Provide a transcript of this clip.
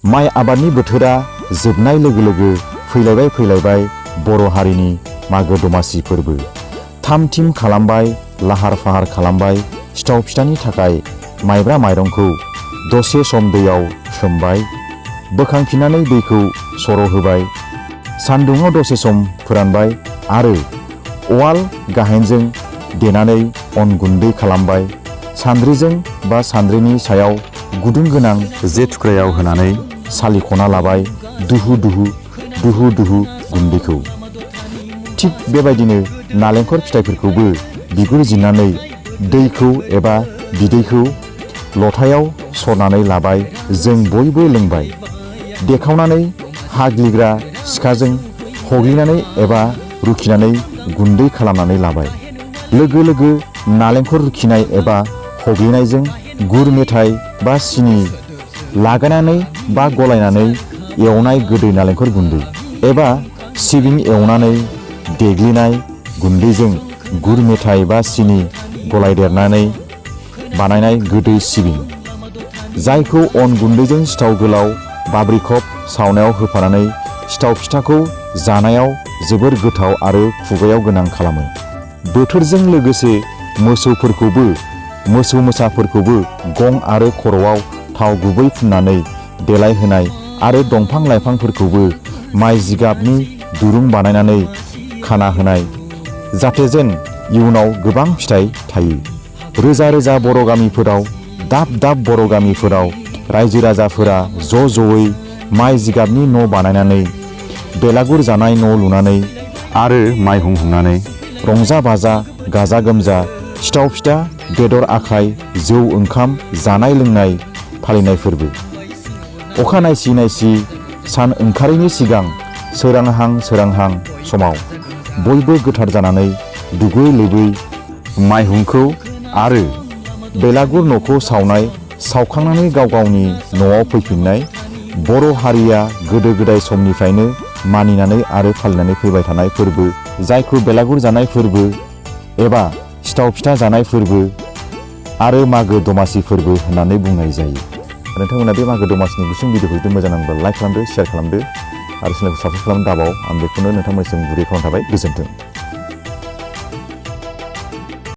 माइ आबादनि बोथोरा जोबनाय लोगो लोगो फैलायबाय बर' हारिनि मागो दमासि फोरबो। थाम थिम खालामबाय, लाहार फाहार खालामबाय। सिथाव फिथानि थाखाय माइब्रा माइरंखौ दसे सम दैयाव सोमबाय, बोखांफिननानै दैखौ सर' होबाय, सान्दुङाव दसे सम फोरानबाय आरो उवाल गाहेनजों देनानै अन गुन्दै खालामबाय। सान्द्रिजों बा सान्द्रिनि सायाव गुदुं गोनां जे थुख्रायाव होनानै सालिख'ना लाबाय दुहु दुहु गुन्दैखौ। थिग बेबायदिनो नालेंखर फिथाइफोरखौबो बिगुर जिरनानै दैखौ एबा बिदैखौ लथायाव सरनानै लाबाय। जों बयबो लोंबाय। देखावनानै हाग्लिग्रा सिखाजों हग्लिनानै एबा रुखिनानै गुन्दै खालामनानै लाबाय। लोगो लोगो नालेंखर रुखिनाय एबा हग्लिनायजों गुर मेथाइ बा सिनि लागायनानै बा गलायनानै एवनाय गोदै नालेंखर गुन्दै एबा सिबिं एवनानै देग्लिनाय गुन्दैजों गुर मेथाइ बा सिनि गलायदेरनानै बानायनाय गोदै सिबिं, जायखौ अन गुन्दैजों सिथाव गोलाव बाब्रिखब सावनायाव होफानानै सिथाव फिथाखौ जानायाव जोबोर गोथाव आरो खुगायाव गोनां खालामो। बोथोरजों लोगोसे मोसौ मोसाफोरखौबो गं आरो खर'आव थाव गुबै फुननानै देलायहोनाय आरो दंफां लाइफांफोरखौबो माइ जिगाबनि दुरुं बानायनानै खाना होनाय, जाहाथे जेन इयुनाव गोबां फिथाइ थायो। रोजा रोजा बर' गामिफोराव, दाब बर' गामिफोराव रायजो राजाफोरा ज'यै माइ जिगाबनि न' बानायनानै बेलागुर जानाय न' लुनानै आरो माइहुं हुंनानै रंजा बाजा गाजा गोमजा सिथाव फिथा, बेदर आखाइ, जौ ओंखाम जानाय लोंनाय फालिनाय फोरबो। अखा नायसि सान ओंखारैनि सिगां सोरांहां समाव बयबो गोथार जानानै दुगै लोबै माइहुंखौ आरो बेलागुर न'खौ सावखांनानै गाव गावनि न'आव फैफिननाय बर' हारिया गोदो गोदाय समनिफ्रायनो मानिनानै आरो फालिनानै फैबाय थानाय फोरबो, जायखौ बेलागुर जानाय फोरबो एबा सिथाव फिथा जानाय फोरबो आरो मागो दमासि फोरबो होननानै बुंनाय जायो। नोंथांमोना बे मागो दमासिनि गुसुं भिडिअखौ जुदि मोजां नांब्ला लाइक खालामदो, शेयार खालामदो आरो चेनेलखौ साबस्क्राइब खालामनो दाबाव। आं बेखौनो नोंथांमोननिसिम गुरै खालामनो थाबाय। गोजोन्थों।